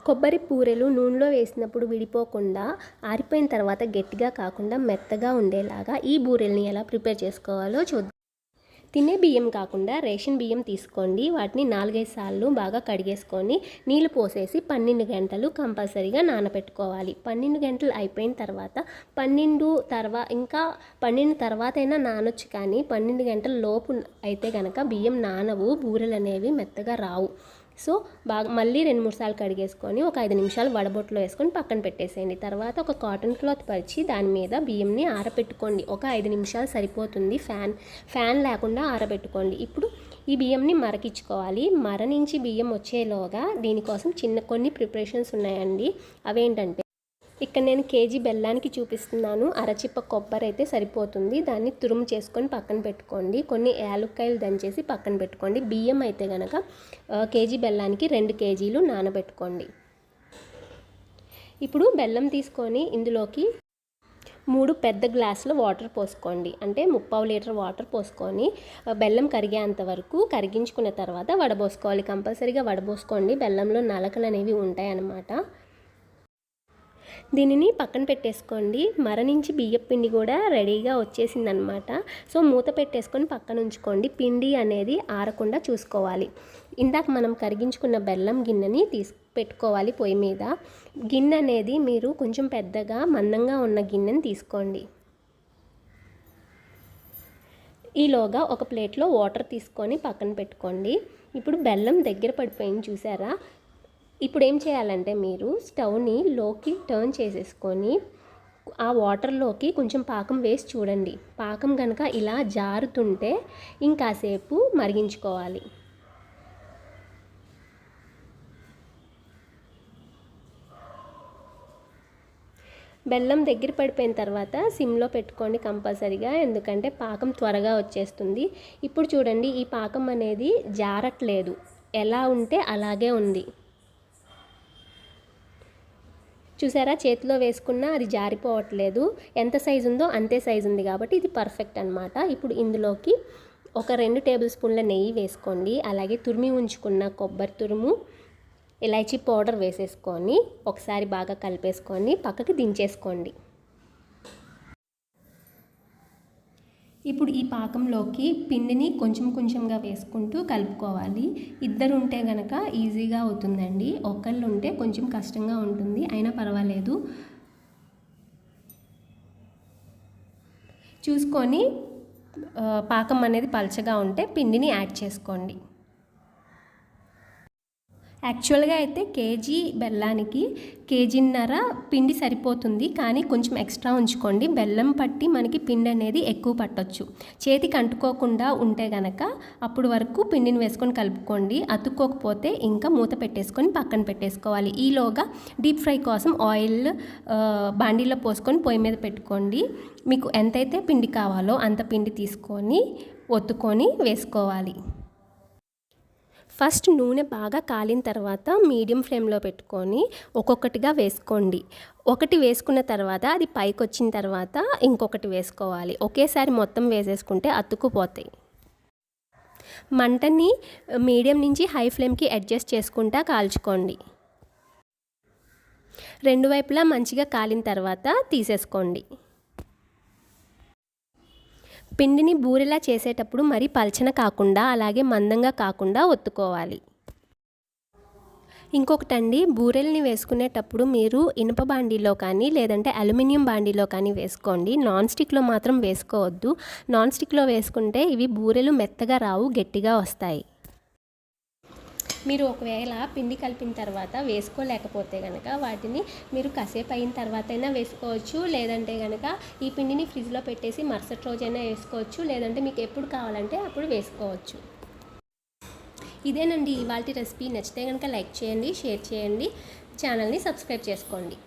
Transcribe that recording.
కొబ్బరి పూరెలు నూనెలో వేసినప్పుడు విడిపోకుండా ఆరిపోయిన తర్వాత గట్టిగా కాకుండా మెత్తగా ఉండేలాగా ఈ బూరెల్ని ఎలా ప్రిపేర్ చేసుకోవాలో చూద్దాం. తినే బియ్యం కాకుండా రేషన్ బియ్యం తీసుకోండి. వాటిని 4-5 సార్లు బాగా కడిగేసుకొని నీళ్ళు పోసేసి 12 గంటలు కంపల్సరీగా నానబెట్టుకోవాలి. 12 గంటలు అయిపోయిన తర్వాత 12 తర్వాత అయినా నానొచ్చు, కానీ 12 గంటల లోపు అయితే కనుక బియ్యం నానవు, బూరెలు అనేవి మెత్తగా రావు. సో బాగా మళ్ళీ 2-3 సార్లు కడిగేసుకొని ఒక 5 నిమిషాలు వడబొట్లో వేసుకొని పక్కన పెట్టేసేయండి. తర్వాత ఒక కాటన్ క్లాత్ పరిచి దాని మీద బియ్యంని ఆరబెట్టుకోండి. ఒక 5 నిమిషాలు సరిపోతుంది. ఫ్యాన్ లేకుండా ఆరబెట్టుకోండి. ఇప్పుడు ఈ బియ్యంని మరకించుకోవాలి. మర నుంచి బియ్యం వచ్చేలోగా దీనికోసం కొన్ని ప్రిపరేషన్స్ ఉన్నాయండి. అవేంటంటే, ఇక్కడ నేను కేజీ బెల్లానికి చూపిస్తున్నాను. అరచిప్ప కొబ్బరి అయితే సరిపోతుంది. దాన్ని తురుము చేసుకొని పక్కన పెట్టుకోండి. కొన్ని యాలుక్కాయలు దంచేసి పక్కన పెట్టుకోండి. బియ్యం అయితే కనుక కేజీ బెల్లానికి 2 కేజీలు నానబెట్టుకోండి. ఇప్పుడు బెల్లం తీసుకొని ఇందులోకి 3 పెద్ద గ్లాసుల వాటర్ పోసుకోండి. అంటే 3/4 లీటర్ వాటర్ పోసుకొని బెల్లం కరిగేంత వరకు కరిగించుకున్న తర్వాత వడబోసుకోవాలి. కంపల్సరీగా వడబోసుకోండి. బెల్లంలో నలకలు అనేవి ఉంటాయన్నమాట. దీనిని పక్కన పెట్టేసుకోండి. మర నుంచి బియ్యం పిండి కూడా రెడీగా వచ్చేసిందనమాట. సో మూత పెట్టేసుకొని పక్కన ఉంచుకోండి. పిండి అనేది ఆరకుండా చూసుకోవాలి. ఇందాక మనం కరిగించుకున్న బెల్లం గిన్నెని పెట్టుకోవాలి పొయ్యి మీద. గిన్నె అనేది మీరు కొంచెం పెద్దగా మందంగా ఉన్న గిన్నెని తీసుకోండి. ఈలోగా ఒక ప్లేట్లో వాటర్ తీసుకొని పక్కన పెట్టుకోండి. ఇప్పుడు బెల్లం దగ్గర పడిపోయింది, చూసారా? ఇప్పుడు ఏం చేయాలంటే, మీరు స్టవ్ని లోకి టర్న్ చేసేసుకొని ఆ వాటర్లోకి కొంచెం పాకం వేసి చూడండి. పాకం కనుక ఇలా జారుతుంటే ఇంకాసేపు మరిగించుకోవాలి. బెల్లం దగ్గర పడిపోయిన తర్వాత సిమ్లో పెట్టుకోండి కంపల్సరీగా, ఎందుకంటే పాకం త్వరగా వచ్చేస్తుంది. ఇప్పుడు చూడండి, ఈ పాకం అనేది జారట్లేదు, ఎలా ఉంటే అలాగే ఉంది. చూసారా? చేతిలో వేసుకున్నా అది జారిపోవట్లేదు. ఎంత సైజు ఉందో అంతే సైజు ఉంది, కాబట్టి ఇది పర్ఫెక్ట్ అనమాట. ఇప్పుడు ఇందులోకి ఒక 2 టేబుల్ స్పూన్ల నెయ్యి వేసుకోండి. అలాగే తురిమి ఉంచుకున్న కొబ్బరి తురుము, ఇలాచీ పౌడర్ వేసేసుకొని ఒకసారి బాగా కలిపేసుకొని పక్కకి దించేసుకోండి. ఇప్పుడు ఈ పాకంలోకి పిండిని కొంచెం కొంచెంగా వేసుకుంటూ కలుపుకోవాలి. ఇద్దరు ఉంటే కనుక ఈజీగా అవుతుందండి. ఒకళ్ళు ఉంటే కొంచెం కష్టంగా ఉంటుంది, అయినా పర్వాలేదు. చూసుకొని పాకం అనేది పల్చగా ఉంటే పిండిని యాడ్ చేసుకోండి. యాక్చువల్గా అయితే కేజీ బెల్లానికి 1.5 కేజీన్నర పిండి సరిపోతుంది, కానీ కొంచెం ఎక్స్ట్రా ఉంచుకోండి. బెల్లం పట్టి మనకి పిండి అనేది ఎక్కువ పట్టొచ్చు. చేతికి అంటుకోకుండా ఉంటే గనక అప్పుడు వరకు పిండిని వేసుకొని కలుపుకోండి. అతుక్కోకపోతే ఇంకా మూత పెట్టేసుకొని పక్కన పెట్టేసుకోవాలి. ఈలోగా డీప్ ఫ్రై కోసం ఆయిల్ బాండీలో పోసుకొని పొయ్యి మీద పెట్టుకోండి. మీకు ఎంతైతే పిండి కావాలో అంత పిండి తీసుకొని ఒత్తుకొని వేసుకోవాలి. ఫస్ట్ నూనె బాగా కాలిన తర్వాత మీడియం ఫ్లేమ్లో పెట్టుకొని ఒక్కొక్కటిగా వేసుకోండి. ఒకటి వేసుకున్న తర్వాత అది పైకి వచ్చిన తర్వాత ఇంకొకటి వేసుకోవాలి. ఒకేసారి మొత్తం వేసేసుకుంటే అతుక్కుపోతాయి. మంటని మీడియం నుంచి హై ఫ్లేమ్కి అడ్జస్ట్ చేసుకుంటా కాల్చుకోండి. 2 వైపులా మంచిగా కాలిన తర్వాత తీసేసుకోండి. పిండిని బూరెలా చేసేటప్పుడు మరి పల్చన కాకుండా అలాగే మందంగా కాకుండా ఒత్తుకోవాలి. ఇంకొకటండి, బూరెల్ని వేసుకునేటప్పుడు మీరు ఇనుప బాండీలో కానీ లేదంటే అల్యూమినియం బాండీలో కానీ వేసుకోండి. నాన్ స్టిక్లో మాత్రం వేసుకోవద్దు. నాన్ స్టిక్లో వేసుకుంటే ఇవి బూరెలు మెత్తగా రావు, గట్టిగా వస్తాయి. మీరు ఒకవేళ పిండి కలిపిన తర్వాత వేసుకోలేకపోతే కనుక వాటిని మీరు కాసేపు అయిన తర్వాత అయినా వేసుకోవచ్చు. లేదంటే కనుక ఈ పిండిని ఫ్రిడ్జ్లో పెట్టేసి మరుసటి రోజైనా వేసుకోవచ్చు. లేదంటే మీకు ఎప్పుడు కావాలంటే అప్పుడు వేసుకోవచ్చు. ఇదేనండి ఇవాల్టి రెసిపీ. నచ్చితే కనుక లైక్ చేయండి, షేర్ చేయండి, ఛానల్ని సబ్స్క్రైబ్ చేసుకోండి.